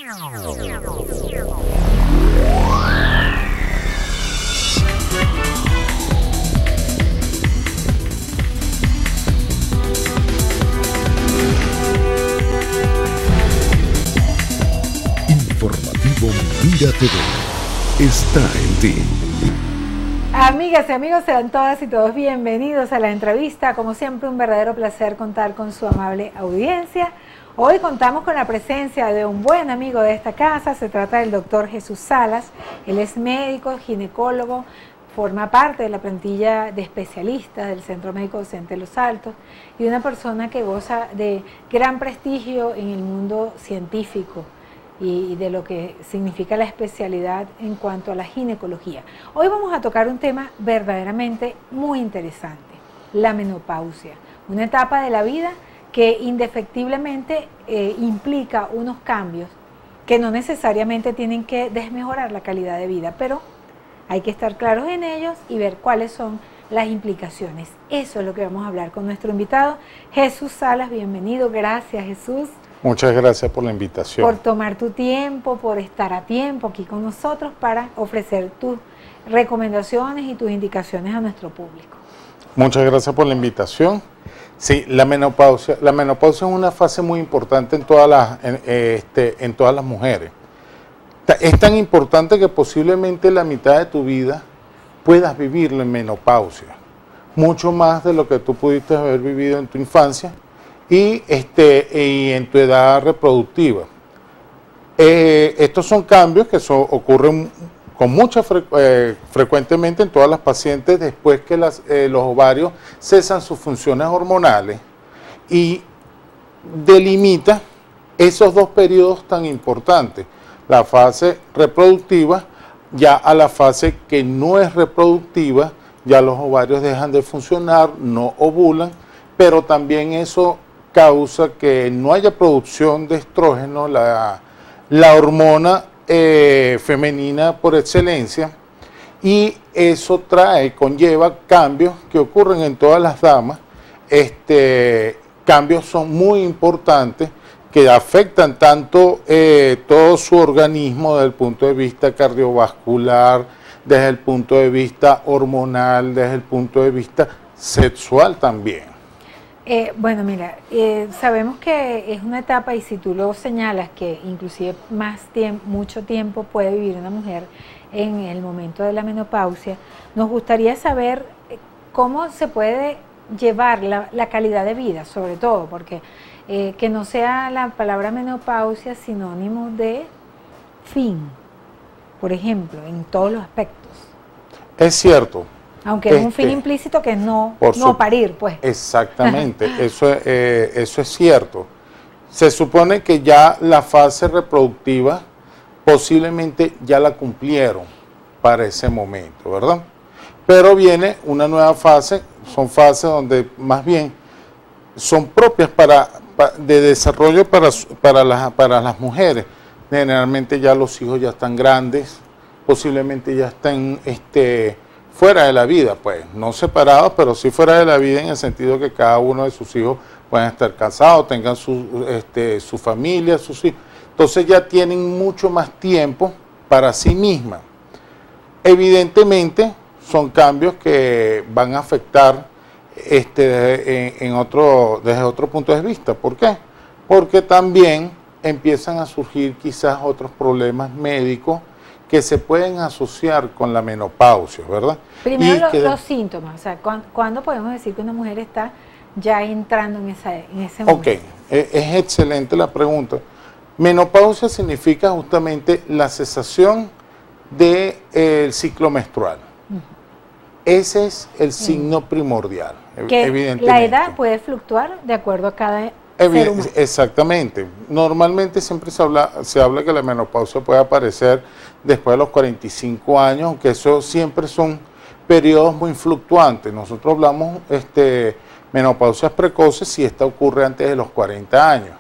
Informativo Mira TV está en ti. Amigas y amigos, sean todas y todos bienvenidos a la entrevista. Como siempre, un verdadero placer contar con su amable audiencia. Hoy contamos con la presencia de un buen amigo de esta casa. Se trata del doctor Jesús Salas. Él es médico, ginecólogo, forma parte de la plantilla de especialistas del Centro Médico Docente Los Altos y una persona que goza de gran prestigio en el mundo científico y de lo que significa la especialidad en cuanto a la ginecología. Hoy vamos a tocar un tema verdaderamente muy interesante, la menopausia, una etapa de la vida que indefectiblemente implica unos cambios que no necesariamente tienen que desmejorar la calidad de vida, pero hay que estar claros en ellos y ver cuáles son las implicaciones. Eso es lo que vamos a hablar con nuestro invitado, Jesús Salas. Bienvenido, gracias Jesús. Muchas gracias por la invitación. Por tomar tu tiempo, por estar a tiempo aquí con nosotros para ofrecer tus recomendaciones y tus indicaciones a nuestro público. Muchas gracias por la invitación. Sí, la menopausia es una fase muy importante en todas las mujeres. Es tan importante que posiblemente la mitad de tu vida puedas vivirla en menopausia, mucho más de lo que tú pudiste haber vivido en tu infancia y en tu edad reproductiva. Estos son cambios que ocurren con frecuentemente en todas las pacientes después que los ovarios cesan sus funciones hormonales y delimita esos dos periodos tan importantes, la fase reproductiva ya a la fase que no es reproductiva, ya los ovarios dejan de funcionar, no ovulan, pero también eso causa que no haya producción de estrógeno, la hormona femenina por excelencia, y eso conlleva cambios que ocurren en todas las damas. Cambios son muy importantes que afectan tanto todo su organismo desde el punto de vista cardiovascular, desde el punto de vista hormonal, desde el punto de vista sexual también. Bueno, mira, sabemos que es una etapa y si tú lo señalas que inclusive mucho tiempo puede vivir una mujer en el momento de la menopausia, nos gustaría saber cómo se puede llevar la calidad de vida, sobre todo, porque que no sea la palabra menopausia sinónimo de fin, por ejemplo, en todos los aspectos. Es cierto. Aunque es un fin implícito que es no parir, pues. Exactamente, eso es cierto. Se supone que ya la fase reproductiva posiblemente ya la cumplieron para ese momento, ¿verdad? Pero viene una nueva fase, son fases donde más bien son propias de desarrollo para las mujeres. Generalmente ya los hijos ya están grandes, posiblemente ya están fuera de la vida, pues, no separados, pero sí fuera de la vida en el sentido que cada uno de sus hijos puedan estar casados, tengan su familia, sus hijos. Entonces ya tienen mucho más tiempo para sí mismas. Evidentemente son cambios que van a afectar desde otro punto de vista. ¿Por qué? Porque también empiezan a surgir quizás otros problemas médicos que se pueden asociar con la menopausia, ¿verdad? Primero los síntomas, o sea, ¿cuándo podemos decir que una mujer está ya entrando en ese momento? Ok, es excelente la pregunta. Menopausia significa justamente la cesación del ciclo menstrual. Ese es el signo primordial, evidentemente. La edad puede fluctuar de acuerdo a cada ser humano. Exactamente. Normalmente siempre se habla que la menopausia puede aparecer después de los 45 años, aunque eso siempre son periodos muy fluctuantes. Nosotros hablamos menopausias precoces si esta ocurre antes de los 40 años.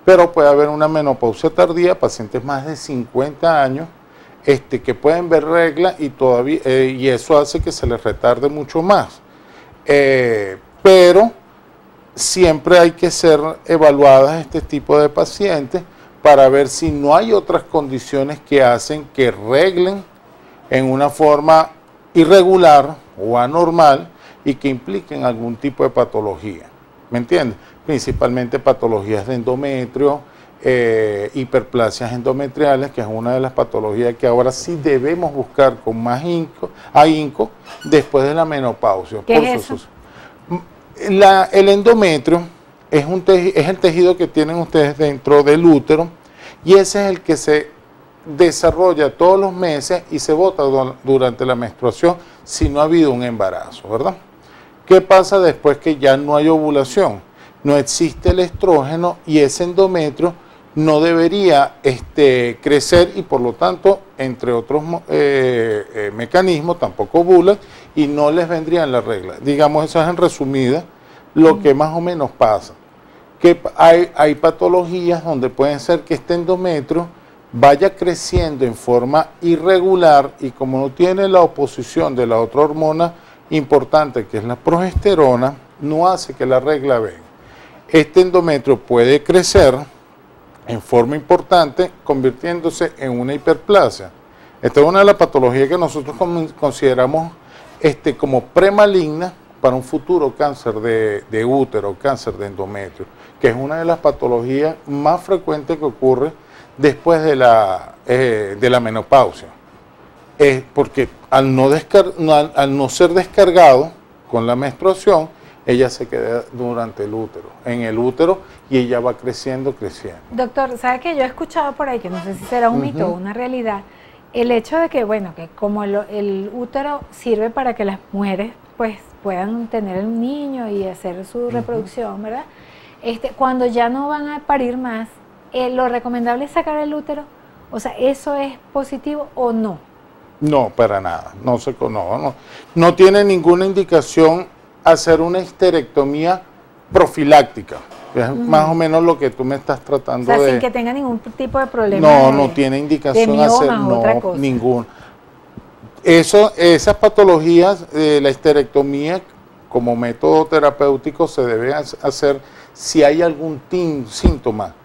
Pero puede haber una menopausia tardía, pacientes más de 50 años, que pueden ver regla y eso hace que se les retarde mucho más. Pero siempre hay que ser evaluadas este tipo de pacientes para ver si no hay otras condiciones que hacen que reglen en una forma irregular o anormal y que impliquen algún tipo de patología. ¿Me entiendes? Principalmente patologías de endometrio, hiperplasias endometriales, que es una de las patologías que ahora sí debemos buscar con más ahínco después de la menopausia. ¿Qué es eso? El endometrio es el tejido que tienen ustedes dentro del útero y ese es el que se desarrolla todos los meses y se bota durante la menstruación si no ha habido un embarazo, ¿verdad? ¿Qué pasa después que ya no hay ovulación? No existe el estrógeno y ese endometrio no debería crecer y por lo tanto, entre otros mecanismos, tampoco ovulan y no les vendrían las reglas. Digamos, eso es en resumida lo que más o menos pasa. Que hay patologías donde pueden ser que este endometrio vaya creciendo en forma irregular y como no tiene la oposición de la otra hormona importante que es la progesterona, no hace que la regla venga. Este endometrio puede crecer en forma importante convirtiéndose en una hiperplasia. Esta es una de las patologías que nosotros consideramos como premaligna para un futuro cáncer de útero, cáncer de endometrio, que es una de las patologías más frecuentes que ocurre después de la menopausia. Porque al no ser descargado con la menstruación, ella se queda en el útero y ella va creciendo. Doctor, ¿sabe que yo he escuchado por ahí, que no sé si será un mito o una realidad, el hecho de que, bueno, que como el útero sirve para que las mujeres pues puedan tener un niño y hacer su reproducción, ¿verdad? Cuando ya no van a parir más, ¿lo recomendable es sacar el útero? O sea, ¿eso es positivo o no? No, para nada. No tiene ninguna indicación hacer una histerectomía profiláctica. Es más o menos lo que tú me estás tratando de... O sea, sin que tenga ningún tipo de problema. No tiene indicación hacer ningún. Esas patologías de la histerectomía como método terapéutico se debe hacer si hay algún síntoma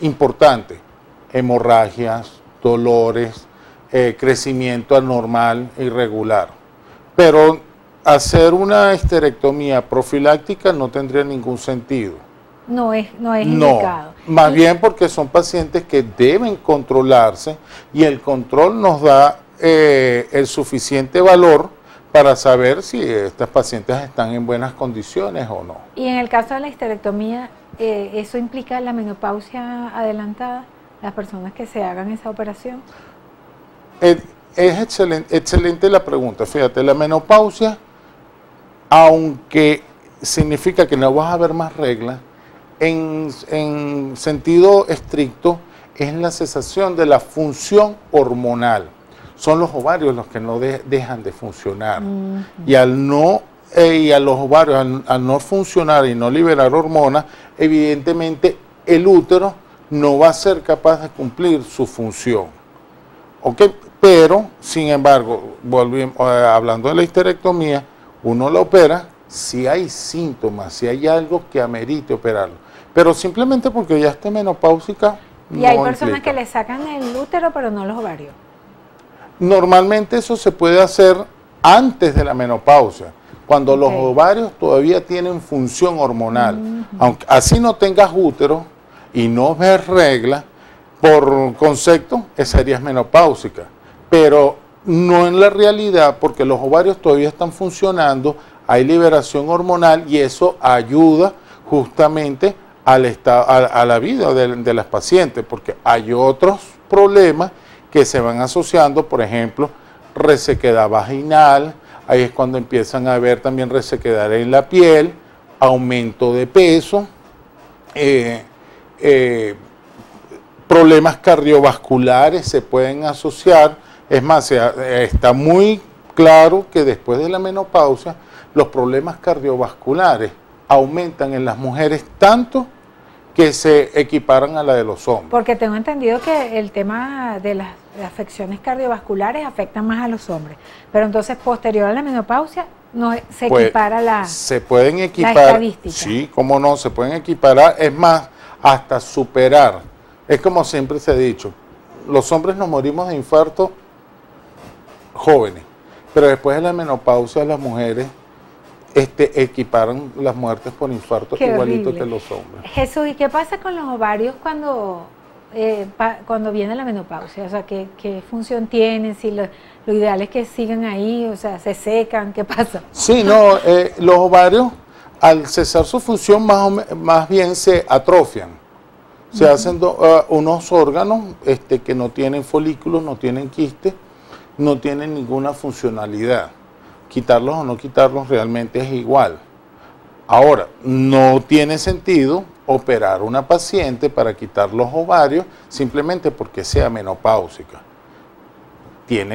importante, hemorragias, dolores, crecimiento anormal, irregular. Pero hacer una histerectomía profiláctica no tendría ningún sentido. No es indicado. Más bien porque son pacientes que deben controlarse y el control nos da el suficiente valor para saber si estas pacientes están en buenas condiciones o no. Y en el caso de la histerectomía, ¿eso implica la menopausia adelantada? Las personas que se hagan esa operación. Es excelente la pregunta. Fíjate, la menopausia, aunque significa que no vas a ver más reglas, en sentido estricto es la cesación de la función hormonal. Son los ovarios los que no dejan de funcionar. Y a los ovarios, al no funcionar y no liberar hormonas, evidentemente el útero no va a ser capaz de cumplir su función. ¿Ok? Pero, sin embargo, hablando de la histerectomía, uno la opera si hay síntomas, si hay algo que amerite operarlo. Pero simplemente porque ya esté menopáusica, y hay personas que le sacan el útero, pero no los ovarios. Normalmente eso se puede hacer antes de la menopausia, cuando los ovarios todavía tienen función hormonal. Aunque así no tengas útero y no ves regla, por concepto, serías menopáusica. Pero no en la realidad, porque los ovarios todavía están funcionando, hay liberación hormonal y eso ayuda justamente a la vida de las pacientes, porque hay otros problemas que se van asociando, por ejemplo, resequedad vaginal, ahí es cuando empiezan a haber también resequedad en la piel, aumento de peso, problemas cardiovasculares se pueden asociar. Es más, está muy claro que después de la menopausia los problemas cardiovasculares aumentan en las mujeres tanto que se equiparan a la de los hombres. Porque tengo entendido que el tema de las afecciones cardiovasculares afectan más a los hombres, pero entonces posterior a la menopausia no se equipara la se pueden equipar, la estadística. Sí, cómo no, se pueden equiparar, es más, hasta superar Es como siempre se ha dicho, los hombres nos morimos de infarto jóvenes, pero después de la menopausia las mujeres equiparan las muertes por infarto Qué igualito horrible. que los hombres. Jesús, ¿y qué pasa con los ovarios cuando viene la menopausia? O sea, ¿qué función tienen? Si lo ideal es que sigan ahí, o sea, se secan, ¿qué pasa? Sí, no, los ovarios al cesar su función más bien se atrofian. Se hacen unos órganos que no tienen folículos, no tienen quistes, no tienen ninguna funcionalidad. Quitarlos o no quitarlos realmente es igual. Ahora, no tiene sentido operar a una paciente para quitar los ovarios simplemente porque sea menopáusica.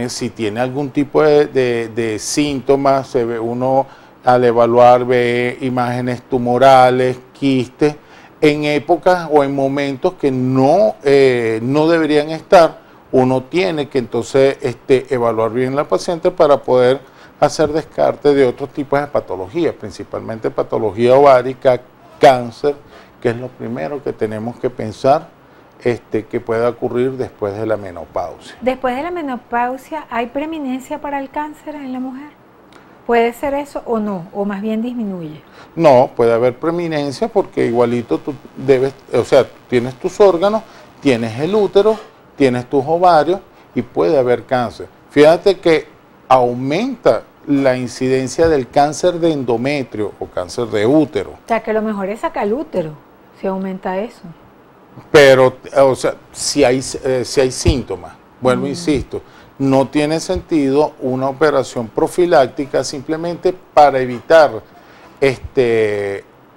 Si tiene algún tipo de síntomas, se ve uno al evaluar ve imágenes tumorales, quistes, en épocas o en momentos que no deberían estar, uno tiene que entonces evaluar bien la paciente para poder hacer descarte de otros tipos de patologías, principalmente patología ovárica, cáncer, que es lo primero que tenemos que pensar que pueda ocurrir después de la menopausia. Después de la menopausia, ¿hay preeminencia para el cáncer en la mujer? ¿Puede ser eso o no? ¿O más bien disminuye? No, puede haber preeminencia porque igualito tú tienes tus órganos, tienes el útero, tienes tus ovarios y puede haber cáncer. Fíjate que aumenta la incidencia del cáncer de endometrio o cáncer de útero. O sea, que lo mejor es sacar el útero, si aumenta eso. Pero, si hay síntomas, vuelvo, insisto, no tiene sentido una operación profiláctica simplemente para evitar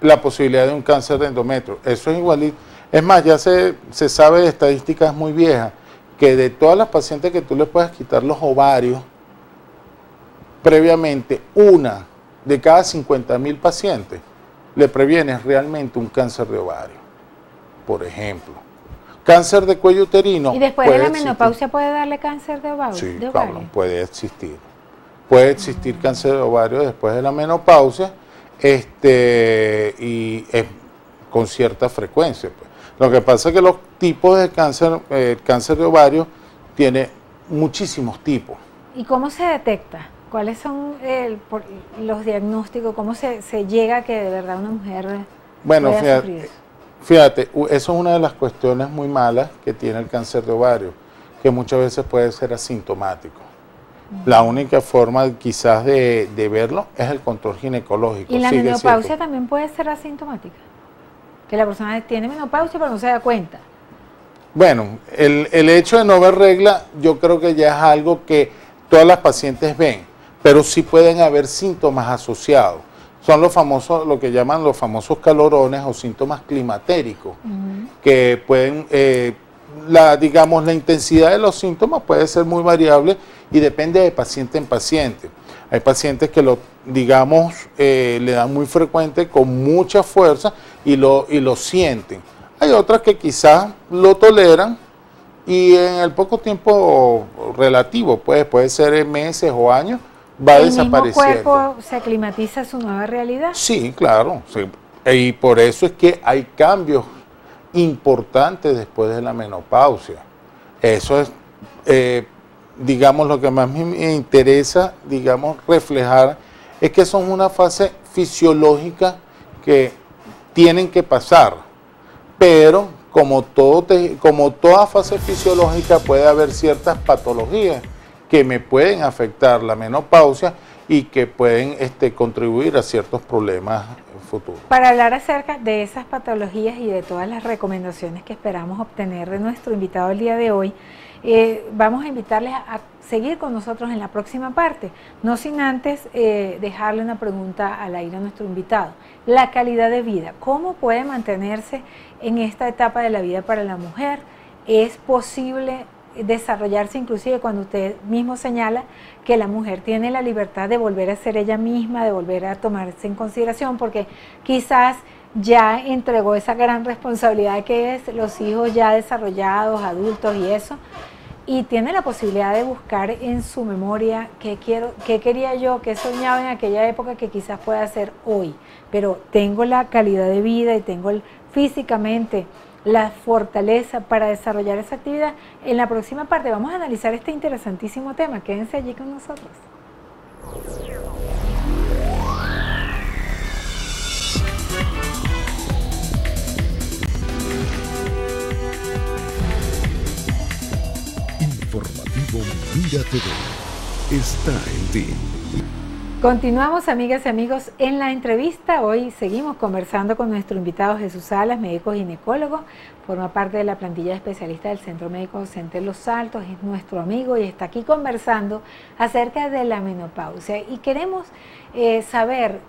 la posibilidad de un cáncer de endometrio. Eso es igualito. Es más, ya se sabe de estadísticas muy viejas que de todas las pacientes que tú le puedes quitar los ovarios, previamente una de cada 50.000 pacientes le previenes realmente un cáncer de ovario, por ejemplo. Cáncer de cuello uterino. ¿Y después de la menopausia puede darle cáncer de ovario? Sí, claro, puede existir. Puede existir cáncer de ovario después de la menopausia y es con cierta frecuencia. Pues. Lo que pasa es que los tipos de cáncer, cáncer de ovario, tiene muchísimos tipos. ¿Y cómo se detecta? ¿Cuáles son los diagnósticos? ¿Cómo se llega a que de verdad una mujer pueda sufrir eso? Fíjate, eso es una de las cuestiones muy malas que tiene el cáncer de ovario, que muchas veces puede ser asintomático. La única forma quizás de verlo es el control ginecológico. ¿Y la menopausia también puede ser asintomática? Que la persona tiene menopausia pero no se da cuenta. Bueno, el hecho de no ver regla yo creo que ya es algo que todas las pacientes ven, pero sí pueden haber síntomas asociados. Son los famosos, lo que llaman los famosos calorones o síntomas climatéricos, que pueden, digamos, la intensidad de los síntomas puede ser muy variable y depende de paciente en paciente. Hay pacientes que le dan muy frecuente, con mucha fuerza y lo sienten. Hay otras que quizás lo toleran y en el poco tiempo relativo, puede ser en meses o años, va desapareciendo. ¿El mismo cuerpo se aclimatiza a su nueva realidad? Sí, claro. Sí. Y por eso es que hay cambios importantes después de la menopausia. Eso es, digamos, lo que más me interesa, digamos, reflejar, es que son una fase fisiológica que tienen que pasar. Pero, como toda fase fisiológica, puede haber ciertas patologías que me pueden afectar la menopausia y que pueden contribuir a ciertos problemas futuros. Para hablar acerca de esas patologías y de todas las recomendaciones que esperamos obtener de nuestro invitado el día de hoy, vamos a invitarles a seguir con nosotros en la próxima parte, no sin antes dejarle una pregunta al aire a nuestro invitado. La calidad de vida, ¿cómo puede mantenerse en esta etapa de la vida para la mujer? ¿Es posible desarrollarse inclusive cuando usted mismo señala que la mujer tiene la libertad de volver a ser ella misma, de volver a tomarse en consideración, porque quizás ya entregó esa gran responsabilidad que es los hijos ya desarrollados, adultos y eso, y tiene la posibilidad de buscar en su memoria qué quería yo, qué soñaba en aquella época que quizás pueda hacer hoy, pero tengo la calidad de vida y tengo físicamente la fortaleza para desarrollar esa actividad. En la próxima parte vamos a analizar este interesantísimo tema. Quédense allí con nosotros. Informativo Mira TV está en ti. Continuamos, amigas y amigos, en la entrevista. Hoy seguimos conversando con nuestro invitado Jesús Salas, médico ginecólogo, forma parte de la plantilla de especialistas del Centro Médico Docente Los Altos, es nuestro amigo y está aquí conversando acerca de la menopausia. Y queremos saber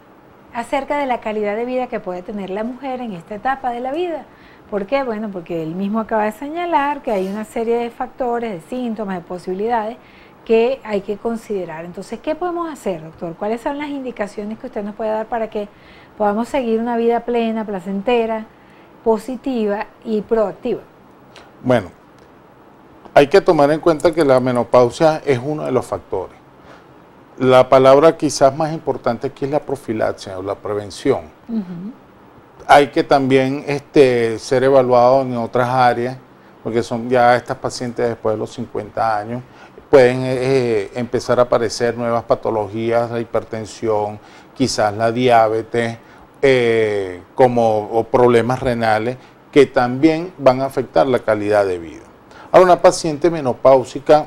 acerca de la calidad de vida que puede tener la mujer en esta etapa de la vida. ¿Por qué? Bueno, porque él mismo acaba de señalar que hay una serie de factores, de síntomas, de posibilidades que hay que considerar. Entonces, ¿qué podemos hacer, doctor? ¿Cuáles son las indicaciones que usted nos puede dar para que podamos seguir una vida plena, placentera, positiva y proactiva? Bueno, hay que tomar en cuenta que la menopausia es uno de los factores. La palabra quizás más importante aquí es la profilaxia o la prevención. Hay que también ser evaluado en otras áreas, porque son ya estas pacientes después de los 50 años, pueden empezar a aparecer nuevas patologías, la hipertensión, quizás la diabetes, o problemas renales, que también van a afectar la calidad de vida. Ahora, una paciente menopáusica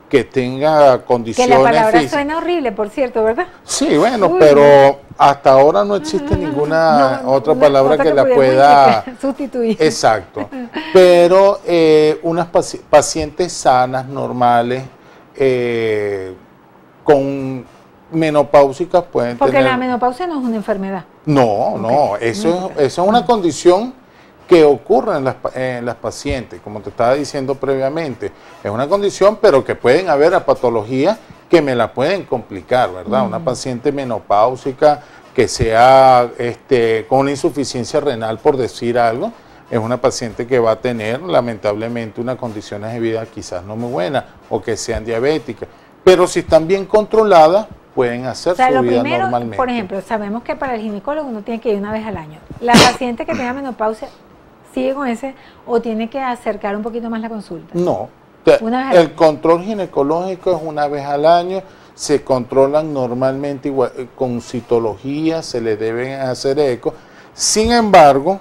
que tenga condiciones que la palabra físicas. Suena horrible, por cierto, ¿verdad? Sí, bueno, pero hasta ahora no existe ninguna otra palabra que la pueda sustituir. Exacto. Pero unas pacientes sanas, normales, con menopáusicas pueden Porque tener... la menopausia no es una enfermedad. No, no, eso es una condición que ocurre en las pacientes, como te estaba diciendo previamente. Es una condición, pero que pueden haber patologías que me la pueden complicar, ¿verdad? Una paciente menopáusica que sea con una insuficiencia renal, por decir algo, es una paciente que va a tener, lamentablemente, unas condiciones de vida quizás no muy buenas, o que sean diabéticas. Pero si están bien controladas, pueden hacer su lo vida primero, normalmente. por ejemplo, sabemos que para el ginecólogo uno tiene que ir una vez al año. La paciente que tenga menopausia, ¿sigue con ese o tiene que acercar un poquito más la consulta? No, el control ginecológico es una vez al año, se controlan normalmente igual, con citología, se le deben hacer eco. Sin embargo,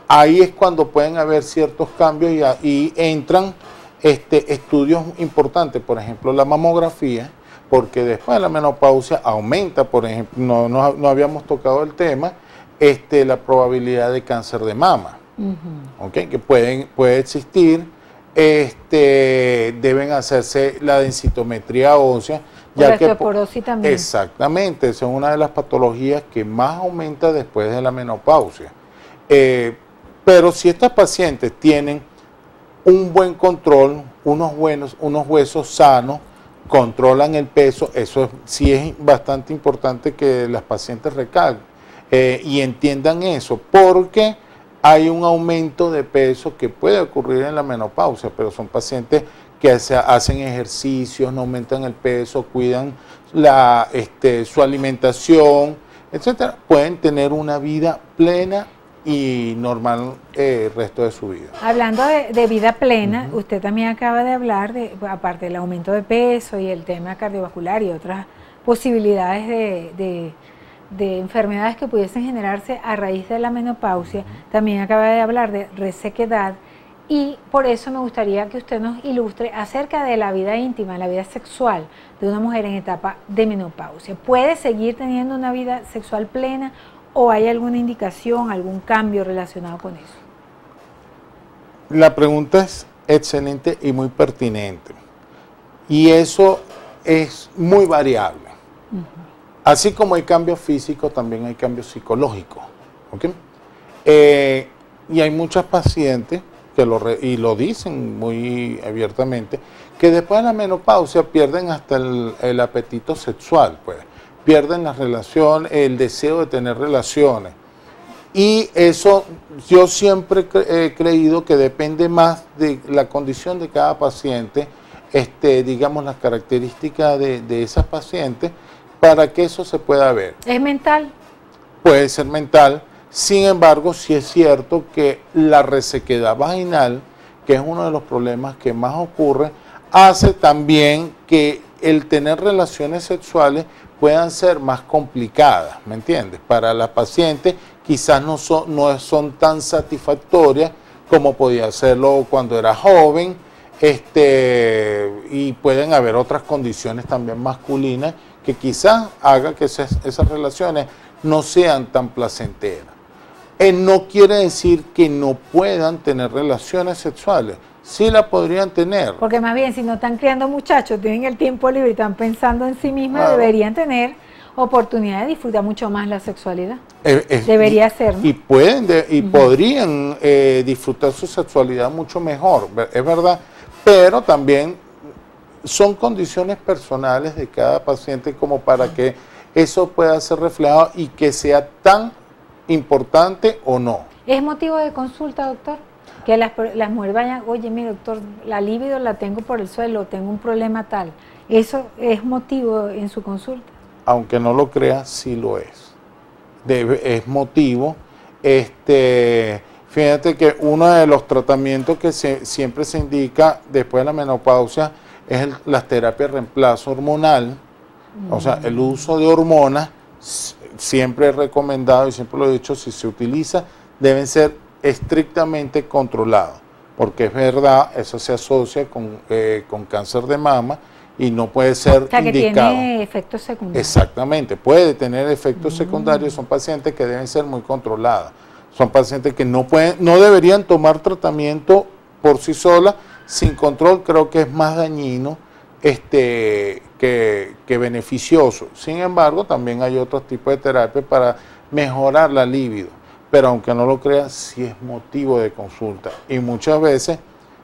ahí es cuando pueden haber ciertos cambios y entran estudios importantes, por ejemplo la mamografía, porque después de la menopausia aumenta, por ejemplo, no habíamos tocado el tema, la probabilidad de cáncer de mama. Okay, que puede existir, deben hacerse la densitometría ósea, ya que también. Exactamente, esa es una de las patologías que más aumenta después de la menopausia. Pero si estas pacientes tienen un buen control, unos huesos sanos, controlan el peso, eso sí es bastante importante que las pacientes recalquen y entiendan eso, porque hay un aumento de peso que puede ocurrir en la menopausia, pero son pacientes que hacen ejercicios, no aumentan el peso, cuidan su alimentación, etcétera. Pueden tener una vida plena y normal el resto de su vida. Hablando de vida plena, usted también acaba de hablar, aparte del aumento de peso y el tema cardiovascular y otras posibilidades de enfermedades que pudiesen generarse a raíz de la menopausia, también acaba de hablar de resequedad, y por eso me gustaría que usted nos ilustre acerca de la vida íntima, la vida sexual de una mujer en etapa de menopausia. ¿Puede seguir teniendo una vida sexual plena o hay alguna indicación, algún cambio relacionado con eso? La pregunta es excelente y muy pertinente, y eso es muy variable. Así como hay cambios físicos, también hay cambios psicológicos. ¿Okay? Y hay muchas pacientes que lo dicen muy abiertamente, que después de la menopausia pierden hasta el apetito sexual, pues. Pierden la relación, el deseo de tener relaciones. Y eso yo siempre he creído que depende más de la condición de cada paciente, digamos las características de esas pacientes, para que eso se pueda ver. ¿Es mental? Puede ser mental, Sin embargo, sí es cierto que la resequedad vaginal, que es uno de los problemas que más ocurre, hace también que el tener relaciones sexuales puedan ser más complicadas, ¿me entiendes? Para la paciente quizás no son tan satisfactorias como podía serlo cuando era joven, y pueden haber otras condiciones también masculinas que quizás hagan que esas relaciones no sean tan placenteras. No quiere decir que no puedan tener relaciones sexuales, sí la podrían tener. Porque más bien, si no están criando muchachos, tienen el tiempo libre y están pensando en sí mismas, Claro. deberían tener oportunidad de disfrutar mucho más la sexualidad. Debería ser, ¿no? Y podrían disfrutar su sexualidad mucho mejor, es verdad, pero también son condiciones personales de cada paciente como para que eso pueda ser reflejado y que sea tan importante o no. ¿Es motivo de consulta, doctor? Que las mujeres vayan, oye, mi doctor, la libido la tengo por el suelo, tengo un problema tal. ¿Eso es motivo en su consulta? Aunque no lo crea, sí lo es. Es motivo. Fíjate que uno de los tratamientos que siempre se indica después de la menopausia es las terapias de reemplazo hormonal, o sea, el uso de hormonas. Siempre he recomendado y siempre lo he dicho, si se utiliza, deben ser estrictamente controlados, porque es verdad, eso se asocia con cáncer de mama y no puede ser o sea, que indicado. Tiene efectos secundarios. Exactamente, puede tener efectos secundarios, son pacientes que deben ser muy controladas, son pacientes que no deberían tomar tratamiento por sí solas, sin control creo que es más dañino que beneficioso. Sin embargo, también hay otros tipos de terapia para mejorar la libido, pero aunque no lo creas, sí es motivo de consulta y muchas veces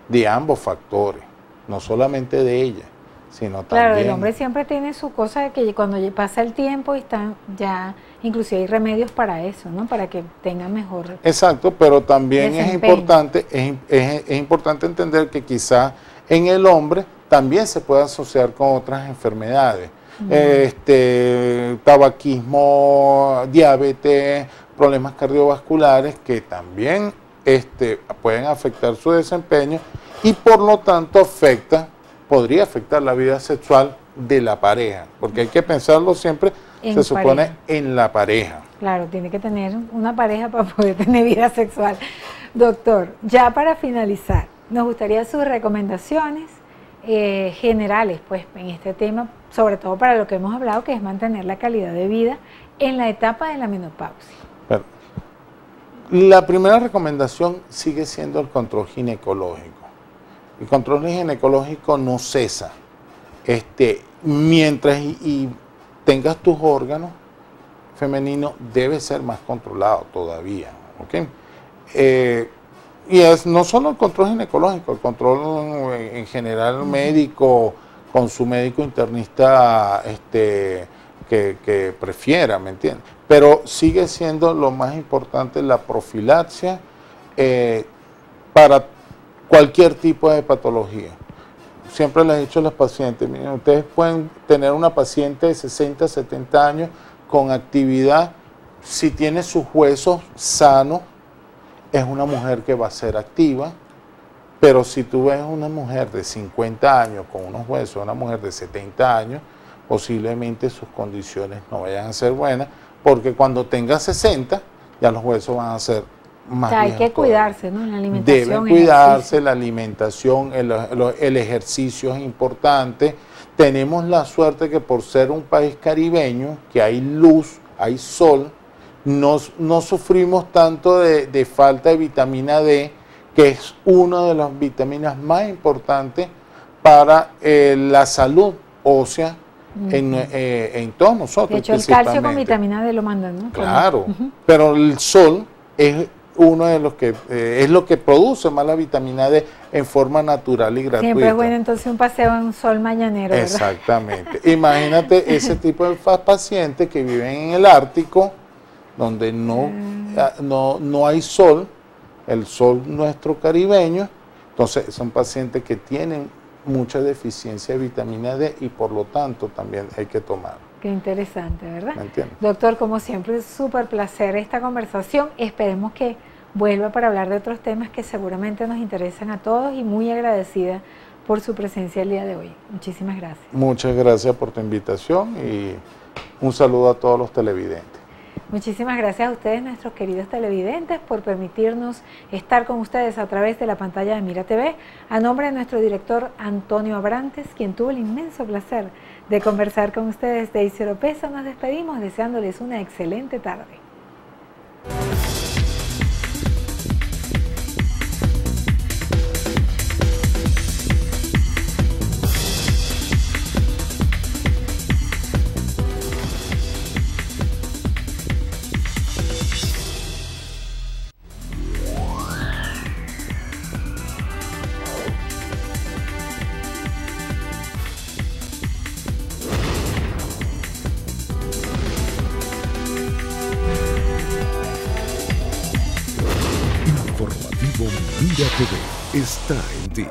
de ambos factores, no solamente de ella, sino Claro, también. el hombre siempre tiene su cosa de que cuando pasa el tiempo están ya, inclusive hay remedios para eso, ¿no? Para que tenga mejor. Exacto, pero también desempeño. es importante entender que quizá en el hombre también se puede asociar con otras enfermedades, tabaquismo, diabetes, problemas cardiovasculares que también pueden afectar su desempeño y por lo tanto podría afectar la vida sexual de la pareja, porque hay que pensarlo siempre, se supone, en la pareja. Claro, tiene que tener una pareja para poder tener vida sexual. Doctor, ya para finalizar, nos gustaría sus recomendaciones generales, pues, en este tema, sobre todo para lo que hemos hablado, que es mantener la calidad de vida en la etapa de la menopausia. Pero, la primera recomendación sigue siendo el control ginecológico. El control ginecológico no cesa. Mientras y tengas tus órganos femeninos, debe ser más controlado todavía. ¿Okay? Y no solo el control ginecológico, el control en general médico, con su médico internista que prefiera, ¿me entiendes? Pero sigue siendo lo más importante la profilaxia para cualquier tipo de patología. Siempre les he dicho a los pacientes, miren, ustedes pueden tener una paciente de 60, 70 años con actividad, si tiene sus huesos sanos, es una mujer que va a ser activa, pero si tú ves una mujer de 50 años con unos huesos, una mujer de 70 años, posiblemente sus condiciones no vayan a ser buenas, porque cuando tenga 60, ya los huesos van a ser más viejos. Hay que cuidarse, ¿no? En la alimentación. Deben cuidarse, la alimentación, el ejercicio es importante. Tenemos la suerte que por ser un país caribeño, que hay luz, hay sol, no sufrimos tanto de falta de vitamina D, que es una de las vitaminas más importantes para la salud ósea en todos nosotros. De hecho, el calcio con vitamina D lo mandan, ¿no? Claro, pero el sol es uno de los que es lo que produce más la vitamina D en forma natural y gratuita. Siempre es bueno entonces un paseo en un sol mañanero, ¿verdad? Exactamente. Imagínate ese tipo de pacientes que viven en el Ártico, donde no hay sol, el sol nuestro caribeño, entonces son pacientes que tienen mucha deficiencia de vitamina D y por lo tanto también hay que tomar. Qué interesante, ¿verdad? ¿Me entiendes? Doctor, como siempre, es súper placer esta conversación. Esperemos que vuelva para hablar de otros temas que seguramente nos interesan a todos y muy agradecida por su presencia el día de hoy. Muchísimas gracias. Muchas gracias por tu invitación y un saludo a todos los televidentes. Muchísimas gracias a ustedes, nuestros queridos televidentes, por permitirnos estar con ustedes a través de la pantalla de Mira TV. A nombre de nuestro director Antonio Abrantes, quien tuvo el inmenso placer de conversar con ustedes, Daisy Oropesa, nos despedimos deseándoles una excelente tarde. Informativo Mira TV está en ti.